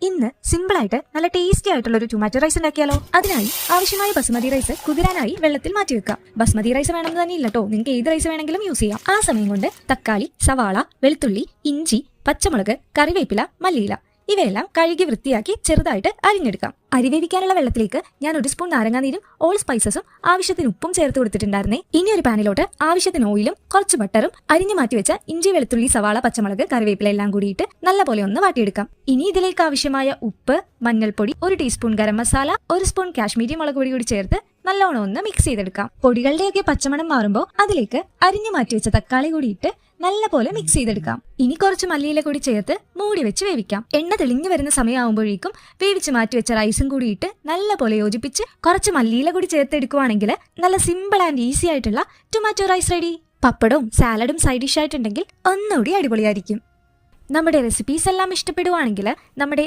ഇന്ന് സിമ്പിൾ ആയിട്ട് നല്ല ടേസ്റ്റി ആയിട്ടുള്ള ഒരു ടൊമാറ്റോ റൈസ് ഉണ്ടാക്കിയാലോ? അതിനായി ആവശ്യമായ ബസ്മതി റൈസ് കുതിരാനായി വെള്ളത്തിൽ മാറ്റി വെക്കാം. ബസ്മതി റൈസ് വേണമെന്ന് തന്നെ ഇല്ലട്ടോ, നിങ്ങൾക്ക് ഏത് റൈസ് വേണമെങ്കിലും യൂസ് ചെയ്യാം. ആ സമയം കൊണ്ട് തക്കാളി, സവാള, വെളുത്തുള്ളി, ഇഞ്ചി, പച്ചമുളക്, കറിവേപ്പില, മല്ലിയില ഇവയെല്ലാം കഴുകി വൃത്തിയാക്കി ചെറുതായിട്ട് അരിഞ്ഞെടുക്കാം. അരി വേവിക്കാനുള്ള വെള്ളത്തിലേക്ക് ഞാൻ 1 സ്പൂൺ നാരങ്ങാനീരും ഓൾ സ്പൈസസും ആവശ്യത്തിന് ഉപ്പും ചേർത്ത് കൊടുത്തിട്ടുണ്ടായിരുന്നേ. ഇനി ഒരു പാനിലോട്ട് ആവശ്യത്തിന് ഓയിലും കുറച്ച് ബട്ടറും അരിഞ്ഞു മാറ്റിവെച്ച ഇഞ്ചി, വെളുത്തുള്ളി, സവാള, പച്ചമുളക്, കറിവേപ്പില എല്ലാം കൂടിയിട്ട് നല്ലപോലെ ഒന്ന് വാട്ടിയെടുക്കാം. ഇനി ഇതിലേക്ക് ആവശ്യമായ ഉപ്പ്, മഞ്ഞൾപ്പൊടി, 1 ടീസ്പൂൺ ഗരം മസാല, 1 സ്പൂൺ കാശ്മീരി മുളക് പൊടി കൂടി ചേർത്ത് നല്ലോണം ഒന്ന് മിക്സ് ചെയ്തെടുക്കാം. പൊടികളുടെയൊക്കെ പച്ചമണം മാറുമ്പോൾ അതിലേക്ക് അരിഞ്ഞു മാറ്റിവെച്ച തക്കാളി കൂടി ഇട്ട് നല്ലപോലെ മിക്സ് ചെയ്തെടുക്കാം. ഇനി കുറച്ച് മല്ലിയില കൂടി ചേർത്ത് മൂടി വെച്ച് വേവിക്കാം. എണ്ണ തെളിഞ്ഞു വരുന്ന സമയമാകുമ്പോഴേക്കും വേവിച്ച് മാറ്റിവെച്ച റൈസും കൂടി ഇട്ട് നല്ലപോലെ യോജിപ്പിച്ച് കുറച്ച് മല്ലിയില കൂടി ചേർത്തെടുക്കുവാണെങ്കിൽ നല്ല സിമ്പിൾ ആൻഡ് ഈസി ആയിട്ടുള്ള ടൊമാറ്റോ റൈസ് റെഡി. പപ്പടവും സാലഡും സൈഡ് ഡിഷ് ആയിട്ടുണ്ടെങ്കിൽ ഒന്നുകൂടി അടിപൊളിയായിരിക്കും. നമ്മുടെ റെസിപ്പീസ് എല്ലാം ഇഷ്ടപ്പെടുവാണെങ്കിൽ നമ്മുടെ